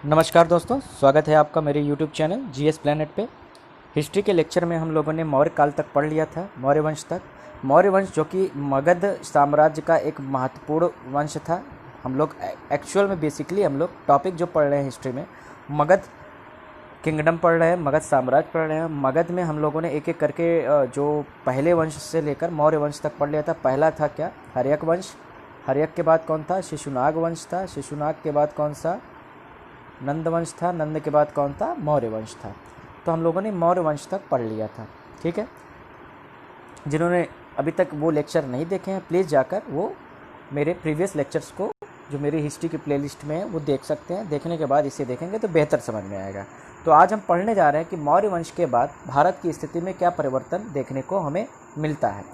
नमस्कार दोस्तों, स्वागत है आपका मेरे YouTube चैनल जीएस प्लैनेट पे। हिस्ट्री के लेक्चर में हम लोगों ने मौर्य काल तक पढ़ लिया था, मौर्य वंश तक। मौर्य वंश जो कि मगध साम्राज्य का एक महत्वपूर्ण वंश था। हम लोग एक्चुअल में बेसिकली हम लोग टॉपिक जो पढ़ रहे हैं हिस्ट्री में, मगध किंगडम पढ़ रहे हैं, मगध साम्राज्य पढ़ रहे हैं। मगध में हम लोगों ने एक एक करके जो पहले वंश से लेकर मौर्य वंश तक पढ़ लिया था। पहला था क्या? हर्यक वंश। हर्यक के बाद कौन था? शिशुनाग वंश था। शिशुनाग के बाद कौन सा? नंद वंश था। नंद के बाद कौन था? मौर्य वंश था। तो हम लोगों ने मौर्य वंश तक पढ़ लिया था। ठीक है, जिन्होंने अभी तक वो लेक्चर नहीं देखे हैं प्लीज़ जाकर वो मेरे प्रीवियस लेक्चर्स को जो मेरी हिस्ट्री की प्लेलिस्ट में है वो देख सकते हैं। देखने के बाद इसे देखेंगे तो बेहतर समझ में आएगा। तो आज हम पढ़ने जा रहे हैं कि मौर्य वंश के बाद भारत की स्थिति में क्या परिवर्तन देखने को हमें मिलता है।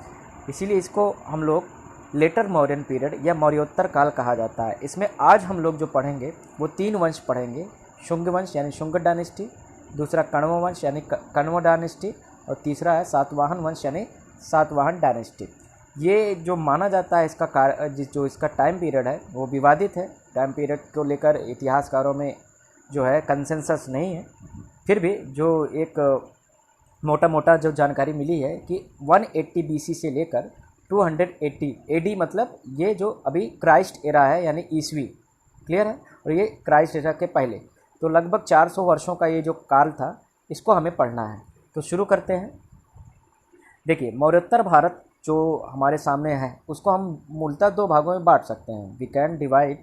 इसीलिए इसको हम लोग लेटर मौर्यन पीरियड या मौर्योत्तर काल कहा जाता है। इसमें आज हम लोग जो पढ़ेंगे वो तीन वंश पढ़ेंगे। शुंग वंश यानी शुंग डायनेस्टी, दूसरा कण्व वंश यानी कण्व डायनेस्टी, और तीसरा है सातवाहन वंश यानी सातवाहन डायनेस्टी। ये जो माना जाता है इसका जो इसका टाइम पीरियड है वो विवादित है। टाइम पीरियड को लेकर इतिहासकारों में जो है कंसेंसस नहीं है। फिर भी जो एक मोटा मोटा जो जानकारी मिली है कि 180 BC से लेकर 280 AD, मतलब ये जो अभी क्राइस्ट एरा है यानी ईसवी, क्लियर है, और ये क्राइस्ट एरा के पहले, तो लगभग 400 वर्षों का ये जो काल था इसको हमें पढ़ना है। तो शुरू करते हैं। देखिए, मौर्योत्तर भारत जो हमारे सामने है उसको हम मूलतः दो भागों में बांट सकते हैं। We can divide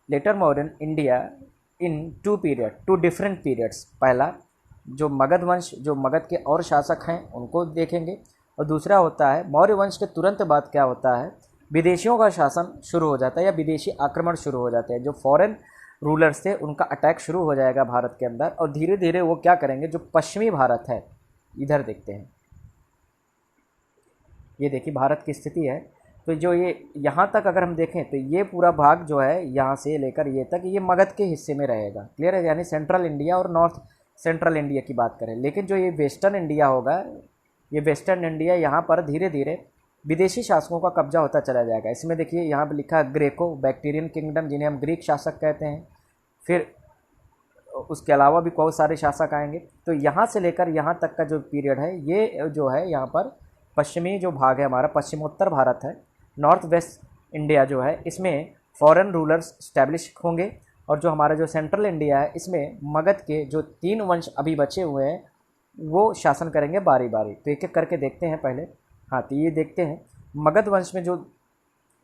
later Mauryan India in two different periods. पहला जो मगध वंश, जो मगध के और शासक हैं उनको देखेंगे, और दूसरा होता है मौर्य वंश के तुरंत बाद क्या होता है, विदेशियों का शासन शुरू हो जाता है या विदेशी आक्रमण शुरू हो जाते हैं। जो फॉरेन रूलर्स थे उनका अटैक शुरू हो जाएगा भारत के अंदर, और धीरे धीरे वो क्या करेंगे, जो पश्चिमी भारत है, इधर देखते हैं, ये देखिए भारत की स्थिति है। तो जो ये यहाँ तक अगर हम देखें तो ये पूरा भाग जो है यहाँ से लेकर ये तक ये मगध के हिस्से में रहेगा, क्लियर है, यानी सेंट्रल इंडिया और नॉर्थ सेंट्रल इंडिया की बात करें। लेकिन जो ये वेस्टर्न इंडिया होगा, ये वेस्टर्न इंडिया, यहाँ पर धीरे धीरे विदेशी शासकों का कब्जा होता चला जाएगा। इसमें देखिए यहाँ पर लिखा है ग्रेको बैक्टीरियन किंगडम, जिन्हें हम ग्रीक शासक कहते हैं। फिर उसके अलावा भी बहुत सारे शासक आएंगे। तो यहाँ से लेकर यहाँ तक का जो पीरियड है, ये जो है यहाँ पर पश्चिमी जो भाग है हमारा, पश्चिमोत्तर भारत है, नॉर्थ वेस्ट इंडिया जो है, इसमें फॉरेन रूलर्स स्टैब्लिश होंगे। और जो हमारा जो सेंट्रल इंडिया है इसमें मगध के जो तीन वंश अभी बचे हुए हैं वो शासन करेंगे बारी बारी। तो एक एक करके देखते हैं पहले। हाँ, तो ये देखते हैं मगध वंश में जो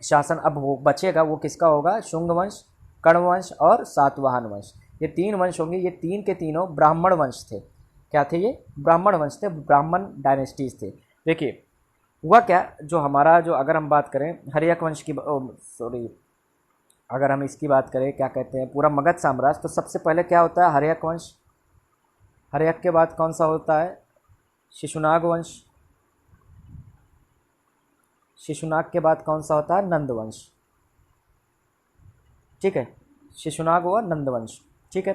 शासन अब वो बचेगा वो किसका होगा? शुंग वंश, कण्व वंश और सातवाहन वंश। ये तीन वंश होंगे। ये तीन के तीनों ब्राह्मण वंश थे। क्या थे ये? ब्राह्मण वंश थे, ब्राह्मण डायनेस्टीज थे। देखिए हुआ क्या, जो हमारा जो अगर हम बात करें हर्यक वंश की, अगर हम इसकी बात करें क्या कहते हैं पूरा मगध साम्राज्य, तो सबसे पहले क्या होता है? हर्यक वंश। हर्यक के बाद कौन सा होता है? शिशुनाग वंश। शिशुनाग के बाद कौन सा होता है? नंद वंश। ठीक है, शिशुनाग हुआ नंद वंश। ठीक है,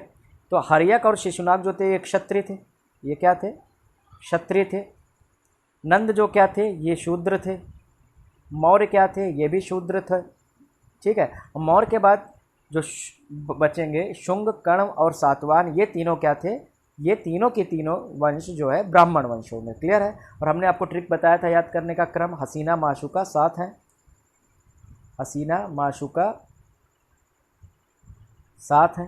तो हर्यक और शिशुनाग जो थे ये क्षत्रिय थे। ये क्या थे? क्षत्रिय थे। नंद जो क्या थे? ये शूद्र थे। मौर्य क्या थे? ये भी शूद्र थे। ठीक है, मौर्य के बाद जो बचेंगे शुंग, कण्व और सातवाहन, ये तीनों क्या थे? ये तीनों के तीनों वंश जो है ब्राह्मण वंश होंगे, क्लियर है। और हमने आपको ट्रिक बताया था याद करने का क्रम, हसीना माशुका साथ है, हसीना माशुका साथ है।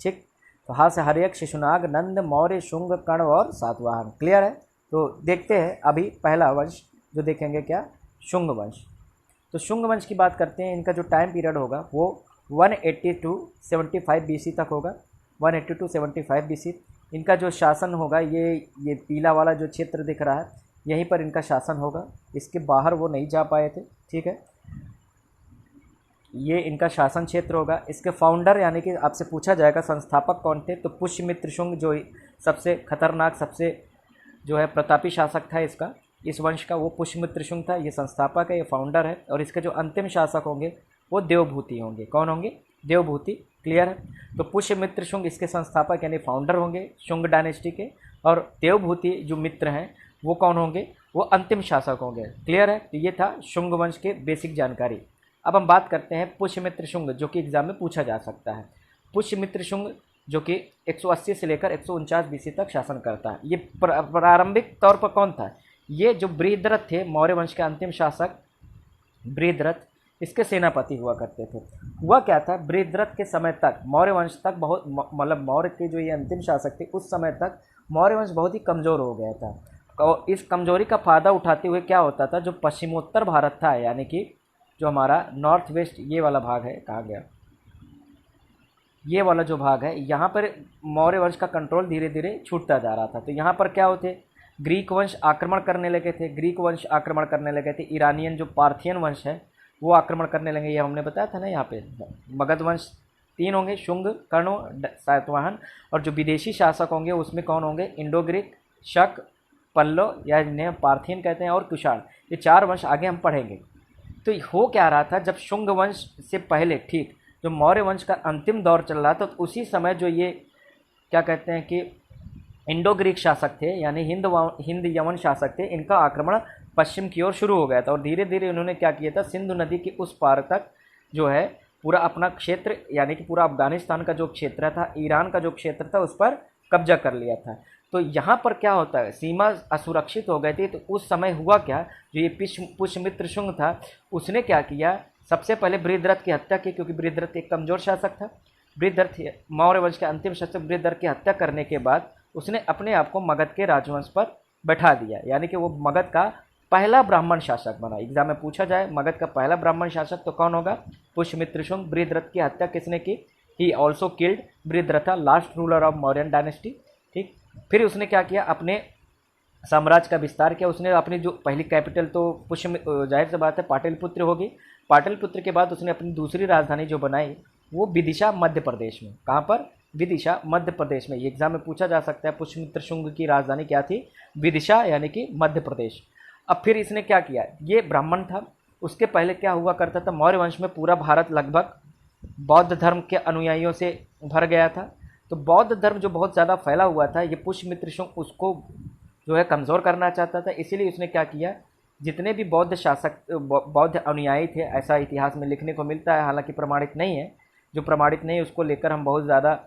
ठीक, तो हाँ से हर्यक, शिशुनाग, नंद, मौर्य, शुंग, कण्व और सातवाहन, क्लियर है। तो देखते हैं अभी पहला वंश जो देखेंगे क्या? शुंग वंश। तो शुंग वंश की बात करते हैं। इनका जो टाइम पीरियड होगा वो 180 to 75 BC तक होगा। 180 to 75 BC इनका जो शासन होगा, ये पीला वाला जो क्षेत्र दिख रहा है यहीं पर इनका शासन होगा। इसके बाहर वो नहीं जा पाए थे। ठीक है, ये इनका शासन क्षेत्र होगा। इसके फाउंडर यानी कि आपसे पूछा जाएगा संस्थापक कौन थे, तो पुष्यमित्र शुंग जो सबसे खतरनाक, सबसे जो है प्रतापी शासक था इसका, इस वंश का, वो पुष्यमित्र शुंग था। ये संस्थापक है, ये फाउंडर है। और इसके जो अंतिम शासक होंगे वो देवभूति होंगे। कौन होंगे? देवभूति, क्लियर है। तो पुष्यमित्र शुंग इसके संस्थापक यानी फाउंडर होंगे शुंग डायनेस्टी के, और देवभूति जो मित्र हैं वो कौन होंगे? वो अंतिम शासक होंगे, क्लियर है। तो ये था शुंग वंश के बेसिक जानकारी। अब हम बात करते हैं पुष्यमित्र शुंग, जो कि एग्जाम में पूछा जा सकता है। पुष्यमित्र शुंग जो कि 180 से लेकर 149 बीसी तक शासन करता है। ये प्रारंभिक तौर पर कौन था? ये जो बृहद्रथ थे, मौर्य वंश के अंतिम शासक बृहद्रथ, इसके सेनापति हुआ करते थे। हुआ क्या था, बृहद्रथ के समय तक मौर्य वंश तक बहुत मतलब मौर्य के जो ये अंतिम शासक थे उस समय तक मौर्य वंश बहुत ही कमज़ोर हो गया था। और इस कमज़ोरी का फ़ायदा उठाते हुए क्या होता था, जो पश्चिमोत्तर भारत था, यानी कि जो हमारा नॉर्थ वेस्ट ये वाला भाग है, कहाँ गया, ये वाला जो भाग है, यहाँ पर मौर्य वंश का कंट्रोल धीरे धीरे छूटता जा रहा था। तो यहाँ पर क्या होते, ग्रीक वंश आक्रमण करने लगे थे, ग्रीक वंश आक्रमण करने लगे थे, ईरानियन जो पार्थियन वंश है वो आक्रमण करने लगे। ये हमने बताया था ना, यहाँ पे मगध वंश 3 होंगे, शुंग, कर्ण, सातवाहन, और जो विदेशी शासक होंगे उसमें कौन होंगे, इंडो ग्रीक, शक, पल्लव या जिन्हें पार्थियन कहते हैं, और कुषाण। ये 4 वंश आगे हम पढ़ेंगे। तो हो क्या रहा था, जब शुंग वंश से पहले ठीक जो मौर्य वंश का अंतिम दौर चल रहा था, तो उसी समय जो ये क्या कहते हैं कि इंडो ग्रीक शासक थे, यानी हिंद यमन शासक थे, इनका आक्रमण पश्चिम की ओर शुरू हो गया था। और धीरे धीरे इन्होंने क्या किया था, सिंधु नदी के उस पार तक जो है पूरा अपना क्षेत्र, यानी कि पूरा अफगानिस्तान का जो क्षेत्र था, ईरान का जो क्षेत्र था, उस पर कब्जा कर लिया था। तो यहाँ पर क्या होता है, सीमा असुरक्षित हो गई थी। तो उस समय हुआ क्या, जो ये पुष्यमित्र शुंग था, उसने क्या किया, सबसे पहले बृहद्रथ की हत्या की, क्योंकि बृहद्रथ एक कमज़ोर शासक था। बृहद्रथ मौर्य वंश के अंतिम शासक बृहद्रथ की हत्या करने के बाद उसने अपने आप को मगध के राजवंश पर बैठा दिया, यानी कि वो मगध का पहला ब्राह्मण शासक बना। एग्जाम में पूछा जाए मगध का पहला ब्राह्मण शासक तो कौन होगा, पुष्यमित्र शुंग। बृहद्रथ की हत्या किसने की, he also killed Brihadratha, last ruler of Mauryan dynasty. ठीक, फिर उसने क्या किया, अपने साम्राज्य का विस्तार किया। उसने अपनी जो पहली कैपिटल तो जाहिर सी बात है पाटलिपुत्र होगी। पाटलिपुत्र के बाद उसने अपनी दूसरी राजधानी जो बनाई वो विदिशा मध्य प्रदेश में। कहाँ पर, विदिशा मध्य प्रदेश में। ये एग्जाम में पूछा जा सकता है, पुष्यमित्र शुंग की राजधानी क्या थी, विदिशा, यानी कि मध्य प्रदेश। अब फिर इसने क्या किया, ये ब्राह्मण था। उसके पहले क्या हुआ करता था, मौर्य वंश में पूरा भारत लगभग बौद्ध धर्म के अनुयायियों से भर गया था। तो बौद्ध धर्म जो बहुत ज़्यादा फैला हुआ था, ये पुष्यमित्र शुंग उसको जो है कमज़ोर करना चाहता था। इसीलिए उसने क्या किया, जितने भी बौद्ध शासक बौद्ध अनुयायी थे, ऐसा इतिहास में लिखने को मिलता है, हालांकि प्रमाणित नहीं है, जो प्रमाणित नहीं है उसको लेकर हम बहुत ज़्यादा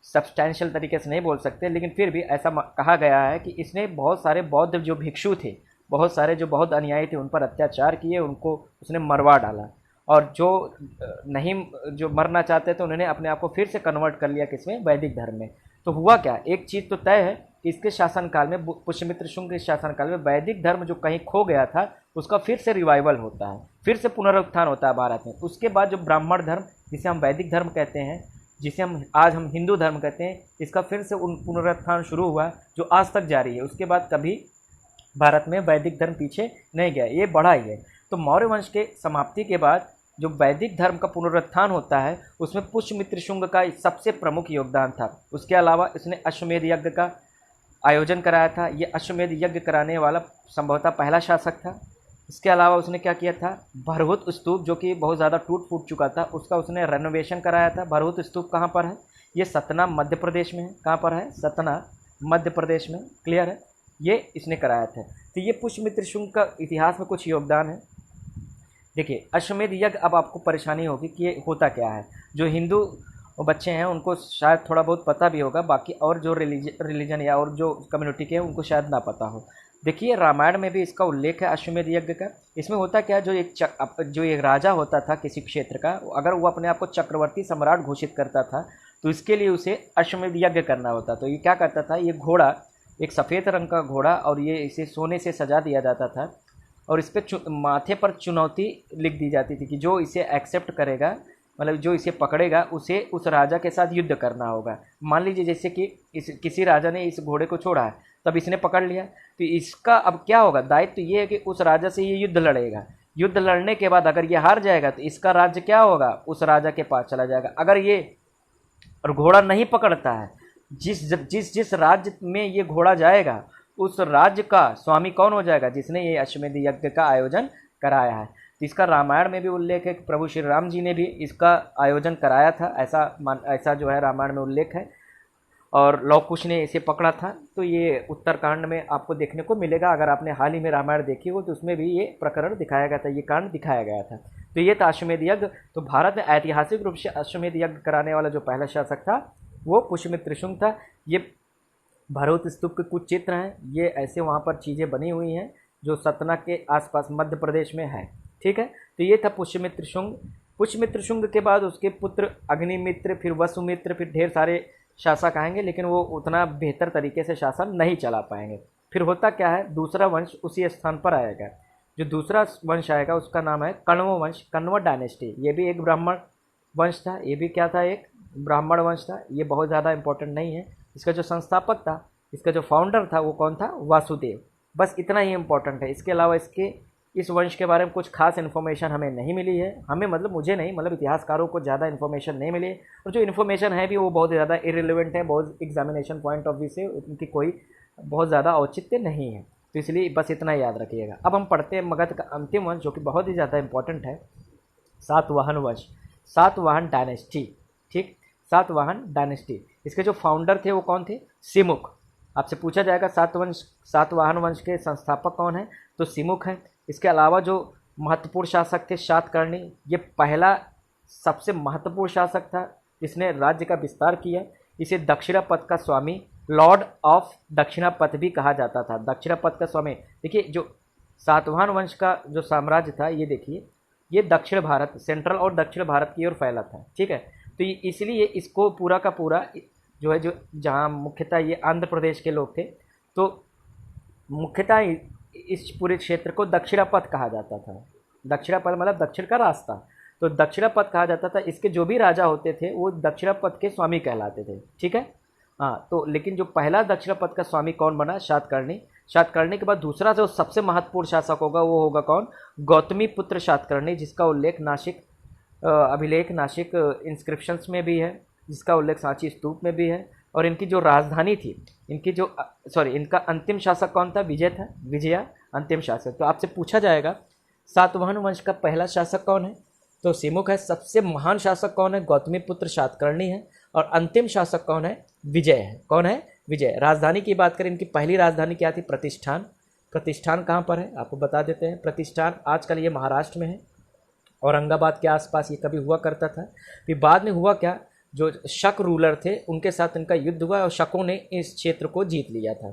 सब्सटैंशियल तरीके से नहीं बोल सकते, लेकिन फिर भी ऐसा कहा गया है कि इसने बहुत सारे बौद्ध जो भिक्षु थे, बहुत सारे जो बौद्ध अनुयायी थे, उन पर अत्याचार किए, उनको उसने मरवा डाला। और जो नहीं, जो मरना चाहते थे, उन्होंने अपने आप को फिर से कन्वर्ट कर लिया किसमें, वैदिक धर्म में। तो हुआ क्या, एक चीज़ तो तय है कि इसके शासनकाल में, पुष्यमित्र शुंग के शासनकाल में वैदिक धर्म जो कहीं खो गया था उसका फिर से रिवाइवल होता है, फिर से पुनरुत्थान होता है भारत में। उसके बाद जो ब्राह्मण धर्म, जिसे हम वैदिक धर्म कहते हैं, जिसे हम हिंदू धर्म कहते हैं, इसका फिर से पुनरुत्थान शुरू हुआ जो आज तक जारी है। उसके बाद कभी भारत में वैदिक धर्म पीछे नहीं गया, ये बढ़ा ही है। तो मौर्य वंश के समाप्ति के बाद जो वैदिक धर्म का पुनरुत्थान होता है उसमें पुष्यमित्र शुंग का सबसे प्रमुख योगदान था। उसके अलावा इसने अश्वमेध यज्ञ का आयोजन कराया था। ये अश्वमेध यज्ञ कराने वाला संभवतः पहला शासक था। इसके अलावा उसने क्या किया था, भरहुत स्तूप जो कि बहुत ज़्यादा टूट फूट चुका था, उसका उसने रेनोवेशन कराया था। भरहुत स्तूप कहाँ पर है, ये सतना मध्य प्रदेश में है। कहाँ पर है, सतना मध्य प्रदेश में। क्लियर है, ये इसने कराया था। तो ये पुष्यमित्र शुंग का इतिहास में कुछ योगदान है। देखिए, अश्वमेध यज्ञ, अब आपको परेशानी होगी कि ये होता क्या है। जो हिंदू बच्चे हैं उनको शायद थोड़ा बहुत पता भी होगा, बाकी और जो रिलीजन या और जो कम्युनिटी के हैं उनको शायद ना पता हो। देखिए, रामायण में भी इसका उल्लेख है अश्वमेध यज्ञ का। इसमें होता क्या है, जो एक राजा होता था किसी क्षेत्र का, अगर वो अपने आप को चक्रवर्ती सम्राट घोषित करता था तो इसके लिए उसे अश्वमेध यज्ञ करना होता। तो ये क्या करता था, ये घोड़ा, एक सफ़ेद रंग का घोड़ा, और ये इसे सोने से सजा दिया जाता था, और इस पर माथे पर चुनौती लिख दी जाती थी कि जो इसे एक्सेप्ट करेगा, मतलब जो इसे पकड़ेगा, उसे उस राजा के साथ युद्ध करना होगा। मान लीजिए जैसे कि किसी राजा ने इस घोड़े को छोड़ा है, तब इसने पकड़ लिया, तो इसका अब क्या होगा, दायित्व तो ये है कि उस राजा से ये युद्ध लड़ेगा। युद्ध लड़ने के बाद अगर ये हार जाएगा तो इसका राज्य क्या होगा, उस राजा के पास चला जाएगा। अगर ये और घोड़ा नहीं पकड़ता है, जिस राज्य में ये घोड़ा जाएगा उस राज्य का स्वामी कौन हो जाएगा, जिसने ये अश्वमेध यज्ञ का आयोजन कराया है। तो इसका रामायण में भी उल्लेख है कि प्रभु श्री राम जी ने भी इसका आयोजन कराया था, ऐसा जो है रामायण में उल्लेख है। और लव कुश ने इसे पकड़ा था। तो ये उत्तरकांड में आपको देखने को मिलेगा। अगर आपने हाल ही में रामायण देखी हो तो उसमें भी ये प्रकरण दिखाया गया था, ये कांड दिखाया गया था। तो ये था अश्वमेध यज्ञ। तो भारत में ऐतिहासिक रूप से अश्वमेध यज्ञ कराने वाला जो पहला शासक था वो पुष्यमित्र शुंग था। ये भरहुत स्तूप के कुछ चित्र हैं, ये ऐसे वहाँ पर चीज़ें बनी हुई हैं जो सतना के आसपास मध्य प्रदेश में है। ठीक है, तो ये था पुष्यमित्र शुंग। पुष्यमित्र शुंग के बाद उसके पुत्र अग्निमित्र, फिर वसुमित्र, फिर ढेर सारे शासक आएंगे, लेकिन वो उतना बेहतर तरीके से शासन नहीं चला पाएंगे। फिर होता क्या है, दूसरा वंश उसी स्थान पर आएगा। जो दूसरा वंश आएगा उसका नाम है कण्व वंश, कण्व डायनेस्टी। ये भी एक ब्राह्मण वंश था, ये भी क्या था, एक ब्राह्मण वंश था। ये बहुत ज़्यादा इंपॉर्टेंट नहीं है। इसका जो संस्थापक था, इसका जो फाउंडर था वो कौन था, वासुदेव। बस इतना ही इंपॉर्टेंट है। इसके अलावा इसके इस वंश के बारे में कुछ खास इन्फॉर्मेशन हमें नहीं मिली है। हमें मतलब मुझे नहीं, मतलब इतिहासकारों को ज़्यादा इन्फॉर्मेशन नहीं मिली है। और जो इन्फॉर्मेशन है भी वो बहुत ज़्यादा इरेलीवेंट है, बहुत एग्जामिनेशन पॉइंट ऑफ व्यू से उनकी कोई बहुत ज़्यादा औचित्य नहीं है। तो इसलिए बस इतना याद रखिएगा। अब हम पढ़ते हैं मगध का अंतिम वंश जो कि बहुत ही ज़्यादा इंपॉर्टेंट है, सातवाहन वंश, सातवाहन डायनेस्टी। ठीक, सातवाहन डायनेस्टी। इसके जो फाउंडर थे वो कौन थे, सिमुख। आपसे पूछा जाएगा सातवाहन वंश के संस्थापक कौन है, तो सिमुख है। इसके अलावा जो महत्वपूर्ण शासक थे शातकर्णी, ये पहला सबसे महत्वपूर्ण शासक था जिसने राज्य का विस्तार किया। इसे दक्षिणापथ का स्वामी, लॉर्ड ऑफ दक्षिणापथ भी कहा जाता था। दक्षिणापथ का स्वामी, देखिए जो सातवाहन वंश का जो साम्राज्य था, ये देखिए ये दक्षिण भारत, सेंट्रल और दक्षिण भारत की ओर फैला था। ठीक है, तो इसलिए इसको पूरा का पूरा जो है, जो जहाँ मुख्यतः ये आंध्र प्रदेश के लोग थे, तो मुख्यतः इस पूरे क्षेत्र को दक्षिणापथ कहा जाता था। दक्षिणापथ मतलब दक्षिण का रास्ता, तो दक्षिणापथ कहा जाता था। इसके जो भी राजा होते थे वो दक्षिणापथ के स्वामी कहलाते थे। ठीक है, हाँ। तो लेकिन जो पहला दक्षिणापथ का स्वामी कौन बना, शातकर्णी। शातकर्णी के बाद दूसरा जो सबसे महत्वपूर्ण शासक होगा वो होगा कौन, गौतमी पुत्र शातकर्णी, जिसका उल्लेख नासिक अभिलेख, नासिक इंस्क्रिप्शंस में भी है, जिसका उल्लेख सांची स्तूप में भी है। और इनकी जो राजधानी थी, इनकी जो इनका अंतिम शासक कौन था, विजय था, विजया अंतिम शासक। तो आपसे पूछा जाएगा सातवाहन वंश का पहला शासक कौन है, तो सिमुख है। सबसे महान शासक कौन है, गौतमी पुत्र शातकर्णी है। और अंतिम शासक कौन है, विजय है। कौन है, विजय। राजधानी की बात करें, इनकी पहली राजधानी क्या थी, प्रतिष्ठान। प्रतिष्ठान कहाँ पर है आपको बता देते हैं। प्रतिष्ठान आजकल ये महाराष्ट्र में है, औरंगाबाद के आसपास ये कभी हुआ करता था। फिर बाद में हुआ क्या, जो शक रूलर थे उनके साथ इनका युद्ध हुआ और शकों ने इस क्षेत्र को जीत लिया था।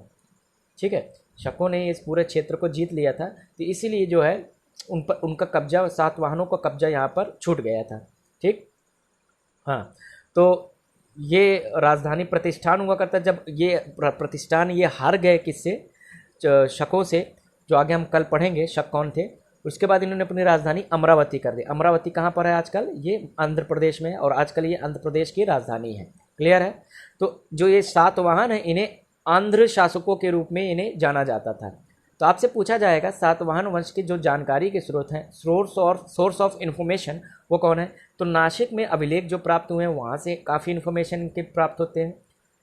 ठीक है, शकों ने इस पूरे क्षेत्र को जीत लिया था, तो इसीलिए जो है उन पर उनका कब्जा, सातवाहनों का कब्जा यहाँ पर छूट गया था। ठीक, हाँ। तो ये राजधानी प्रतिष्ठान हुआ करता। जब ये प्रतिष्ठान ये हार गए किससे, शकों से, जो आगे हम कल पढ़ेंगे शक कौन थे। उसके बाद इन्होंने अपनी राजधानी अमरावती कर दी। अमरावती कहाँ पर है आजकल, ये आंध्र प्रदेश में है, और आजकल ये आंध्र प्रदेश की राजधानी है। क्लियर है। तो जो ये सातवाहन है, इन्हें आंध्र शासकों के रूप में इन्हें जाना जाता था। तो आपसे पूछा जाएगा सातवाहन वंश की जो जानकारी के स्रोत हैं, सोर्स ऑफ इन्फॉर्मेशन, वो कौन है, तो नासिक में अभिलेख जो प्राप्त हुए हैं वहाँ से काफ़ी इन्फॉर्मेशन इनके प्राप्त होते हैं।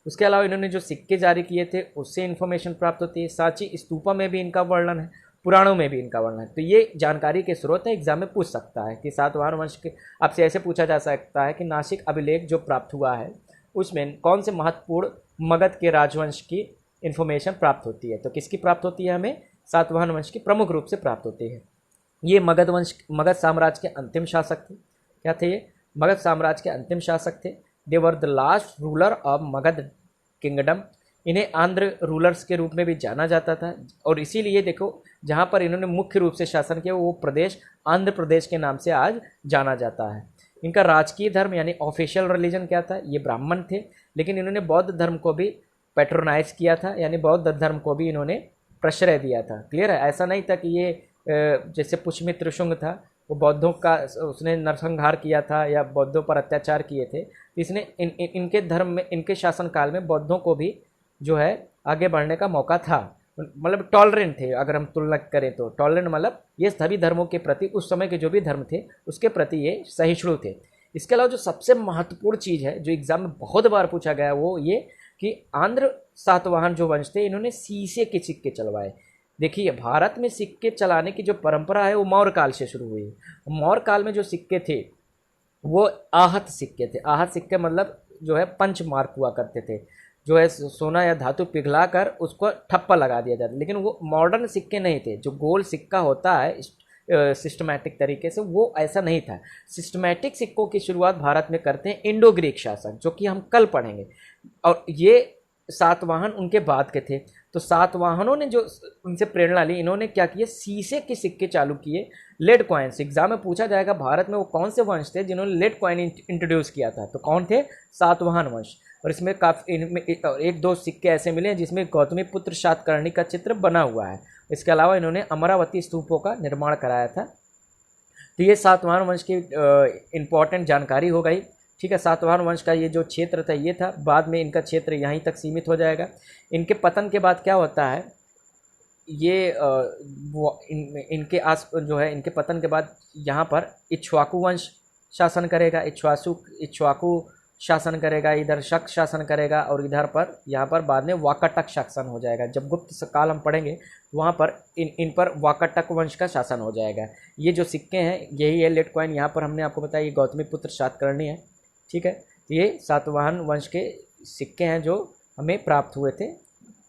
उसके अलावा इन्होंने जो सिक्के जारी किए थे उससे इन्फॉर्मेशन प्राप्त होती है। सांची स्तूपा में भी इनका वर्णन है, पुराणों में भी इनका वर्णन है। तो ये जानकारी के स्रोत है, एग्जाम में पूछ सकता है कि सातवाहन वंश के, आपसे ऐसे पूछा जा सकता है कि नासिक अभिलेख जो प्राप्त हुआ है उसमें कौन से महत्वपूर्ण मगध के राजवंश की इन्फॉर्मेशन प्राप्त होती है। तो किसकी प्राप्त होती है, हमें सातवाहन वंश की प्रमुख रूप से प्राप्त होती है। ये मगध साम्राज्य के अंतिम शासक थे। क्या थे ये, मगध साम्राज्य के अंतिम शासक थे। They were the last ruler of Magadha kingdom. इन्हें आंध्र रूलर्स के रूप में भी जाना जाता था, और इसीलिए देखो जहाँ पर इन्होंने मुख्य रूप से शासन किया वो प्रदेश आंध्र प्रदेश के नाम से आज जाना जाता है। इनका राजकीय धर्म यानी ऑफिशियल रिलीजन क्या था, ये ब्राह्मण थे, लेकिन इन्होंने बौद्ध धर्म को भी पैट्रोनाइज किया था, यानी बौद्ध धर्म को भी इन्होंने प्रश्रय दिया था। क्लियर है। ऐसा नहीं था कि ये जैसे पुष्यमित्र शुंग था वो बौद्धों का उसने नरसंहार किया था या बौद्धों पर अत्याचार किए थे। इसने इनके धर्म में, इनके शासनकाल में बौद्धों को भी जो है आगे बढ़ने का मौका था, मतलब टॉलरेंट थे। अगर हम तुलना करें तो टॉलरेंट मतलब ये सभी धर्मों के प्रति, उस समय के जो भी धर्म थे उसके प्रति ये सहिष्णु थे। इसके अलावा जो सबसे महत्वपूर्ण चीज़ है जो एग्जाम में बहुत बार पूछा गया वो ये कि आंध्र सातवाहन जो वंश थे इन्होंने शीशे के सिक्के चलवाए। देखिए भारत में सिक्के चलाने की जो परंपरा है वो मौर्य काल से शुरू हुई। मौर्य काल में जो सिक्के थे वो आहत सिक्के थे। आहत सिक्के मतलब जो है पंच मार्क हुआ करते थे, जो है सोना या धातु पिघला कर उसको ठप्पा लगा दिया जाता, लेकिन वो मॉडर्न सिक्के नहीं थे। जो गोल सिक्का होता है सिस्टमैटिक तरीके से, वो ऐसा नहीं था। सिस्टमैटिक सिक्कों की शुरुआत भारत में करते हैं इंडो ग्रीक शासक, जो कि हम कल पढ़ेंगे, और ये सातवाहन उनके बाद के थे। तो सातवाहनों ने जो उनसे प्रेरणा ली, इन्होंने क्या किए, शीशे के सिक्के चालू किए, लेड कॉइन्स। एग्जाम में पूछा जाएगा भारत में वो कौन से वंश थे जिन्होंने लेड कॉइन इंट्रोड्यूस किया था, तो कौन थे, सातवाहन वंश। और इसमें काफ़ी एक दो सिक्के ऐसे मिले हैं जिसमें गौतमी पुत्र सातकर्णी का चित्र बना हुआ है। इसके अलावा इन्होंने अमरावती स्तूपों का निर्माण कराया था। तो ये सातवाहन वंश की इम्पॉर्टेंट जानकारी हो गई। ठीक है, सातवाहन वंश का ये जो क्षेत्र था ये था, बाद में इनका क्षेत्र यहीं तक सीमित हो जाएगा। इनके पतन के बाद क्या होता है, ये इनके आस जो है, इनके पतन के बाद यहाँ पर इक्ष्वाकु वंश शासन करेगा, इक्ष्वाकु शासन करेगा, इधर शक शासन करेगा, और इधर पर यहाँ पर बाद में वाकाटक शासन हो जाएगा। जब गुप्त काल हम पढ़ेंगे वहाँ पर इन पर वाकाटक वंश का शासन हो जाएगा। ये जो सिक्के हैं यही है लेड कॉइन, यहाँ पर हमने आपको बताया ये गौतमी पुत्र सातकर्णी है। ठीक है, तो ये सातवाहन वंश के सिक्के हैं जो हमें प्राप्त हुए थे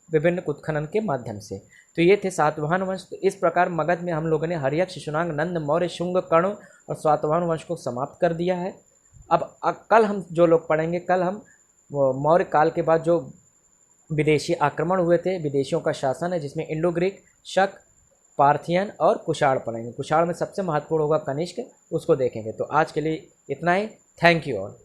विभिन्न उत्खनन के माध्यम से। तो ये थे सातवाहन वंश। तो इस प्रकार मगध में हम लोगों ने हर्यक, शिशुनाग, नंद, मौर्य, शुंग, कर्ण और सातवाहन वंश को समाप्त कर दिया है। अब कल हम जो लोग पढ़ेंगे, कल हम मौर्य काल के बाद जो विदेशी आक्रमण हुए थे, विदेशियों का शासन है, जिसमें इंडो ग्रीक, शक, पार्थियन और कुषाण पढ़ेंगे। कुषाण में सबसे महत्वपूर्ण होगा कनिष्क, उसको देखेंगे। तो आज के लिए इतना ही। Thank you all.